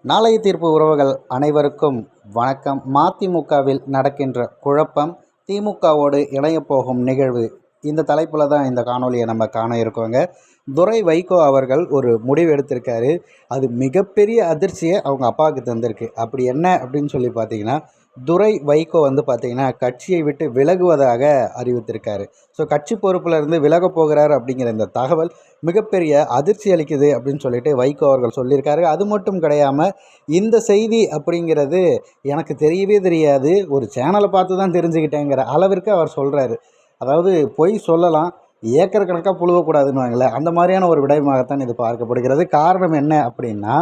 நாளைய தீர்ப்பு உறவுகள் அனைவருக்கும் வணக்கம். மதிமுகவில் நடக்கின்ற குழப்பம், திமுகவோடு இணையப் போகும் நிகழ்வு, இந்த தலைப்பில் தான் இந்த காணொலியை நம்ம காண இருக்கோங்க. துரை வைகோ அவர்கள் ஒரு முடிவு எடுத்திருக்காரு. அது மிகப்பெரிய அதிர்ச்சியை அவங்க அப்பாவுக்கு தந்திருக்கு. அப்படி என்ன அப்படின்னு சொல்லி பார்த்தீங்கன்னா, துரை வைகோ பார்த்திங்கன்னா கட்சியை விட்டு விலகுவதாக அறிவித்திருக்காரு. ஸோ கட்சி பொறுப்பில் இருந்து விலக போகிறார் அப்படிங்கிற இந்த தகவல் மிகப்பெரிய அதிர்ச்சி அளிக்குது அப்படின்னு சொல்லிட்டு வைகோ அவர்கள் சொல்லியிருக்காரு. அது மட்டும் கிடையாமல் இந்த செய்தி அப்படிங்கிறது எனக்கு தெரியவே தெரியாது, ஒரு சேனலை பார்த்து தான் தெரிஞ்சுக்கிட்டேங்கிற அளவிற்கு அவர் சொல்கிறாரு. அதாவது பொய் சொல்லலாம், ஏக்கர் கணக்காக புழுவக்கூடாதுன்னு வாங்களேன், அந்த மாதிரியான ஒரு விடயமாகத்தான் இது பார்க்கப்படுகிறது. காரணம் என்ன அப்படின்னா,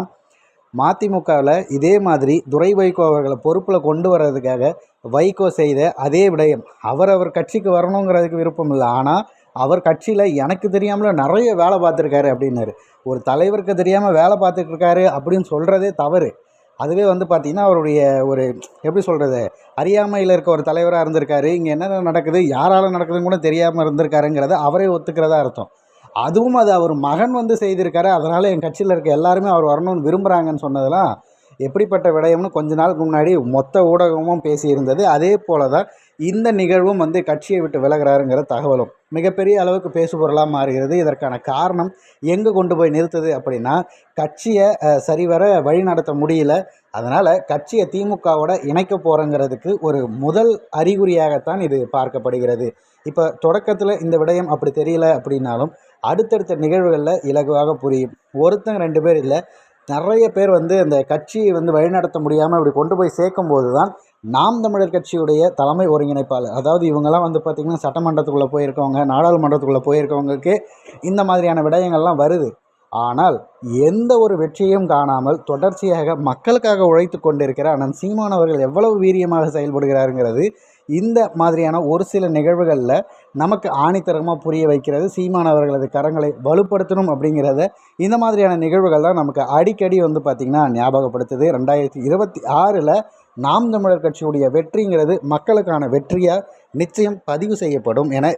மதிமுகவில் இதே மாதிரி துரை வைகோ அவர்களை பொறுப்பில் கொண்டு வர்றதுக்காக வைகோ செய்த அதே விடயம். அவர் கட்சிக்கு வரணுங்கிறதுக்கு விருப்பம் இல்லை, ஆனால் அவர் கட்சியில் எனக்கு தெரியாமல் நிறைய வேலை பார்த்துருக்காரு அப்படின்னாரு. ஒரு தலைவருக்கு தெரியாமல் வேலை பார்த்துட்ருக்காரு அப்படின்னு சொல்கிறதே தவறு. அதுவே பார்த்திங்கன்னா அவருடைய ஒரு எப்படி சொல்கிறது, அறியாமையில் இருக்க ஒரு தலைவராக இருந்திருக்காரு. இங்கே என்னென்ன நடக்குது, யாரால் நடக்குதுன்னு கூட தெரியாமல் இருந்திருக்காருங்கிறத அவரே ஒத்துக்கிறதா அர்த்தம். அதுவும் அது அவர் மகன் செய்திருக்காரு. அதனால் என் கட்சியில் இருக்க எல்லாருமே அவர் வரணும்னு விரும்புகிறாங்கன்னு சொன்னதெல்லாம் எப்படிப்பட்ட விடயம்னு கொஞ்ச நாளுக்கு முன்னாடி மொத்த ஊடகமும் பேசியிருந்தது. அதே போல தான் இந்த நிகழ்வும் கட்சியை விட்டு விலகிறாருங்கிற தகவலும் மிகப்பெரிய அளவுக்கு பேசுபொருளாக மாறுகிறது. இதற்கான காரணம் எங்கே கொண்டு போய் நிறுத்துது அப்படின்னா, கட்சியை சரிவர வழி நடத்த முடியல, அதனால் கட்சியை திமுகவோட இணைக்க போகிறங்கிறதுக்கு ஒரு முதல் அறிகுறியாகத்தான் இது பார்க்கப்படுகிறது. இப்போ தொடக்கத்தில் இந்த விடயம் அப்படி தெரியல அப்படின்னாலும் அடுத்தடுத்த நிகழ்வுகளில் இலகுவாக புரியும். ஒருத்தங்க 2 பேர் இல்லை, நிறைய பேர் அந்த கட்சியை வழிநடத்த முடியாமல் இப்படி கொண்டு போய் சேர்க்கும் போது தான் நாம் தமிழர் கட்சியுடைய தலைமை ஒருங்கிணைப்பாளர், அதாவது இவங்கெல்லாம் பார்த்திங்கன்னா சட்டமன்றத்துக்குள்ளே போயிருக்கவங்க, நாடாளுமன்றத்துக்குள்ளே போயிருக்கவங்களுக்கே இந்த மாதிரியான விடயங்கள்லாம் வருது. ஆனால் எந்த ஒரு வெற்றியும் காணாமல் தொடர்ச்சியாக மக்களுக்காக உழைத்து கொண்டிருக்கிற அண்ணன் சீமான் அவர்கள் எவ்வளவு வீரியமாக செயல்படுகிறாருங்கிறது இந்த மாதிரியான ஒரு சில நிகழ்வுகளில் நமக்கு ஆணித்தரமாக புரிய வைக்கிறது. சீமான் அவர்களது கரங்களை வலுப்படுத்தணும் அப்படிங்கிறத இந்த மாதிரியான நிகழ்வுகள் தான் நமக்கு அடிக்கடி பார்த்திங்கன்னா ஞாபகப்படுத்துது. 2026 நாம் தமிழர் கட்சியுடைய வெற்றிங்கிறது மக்களுக்கான வெற்றியாக நிச்சயம் பதிவு செய்யப்படும் என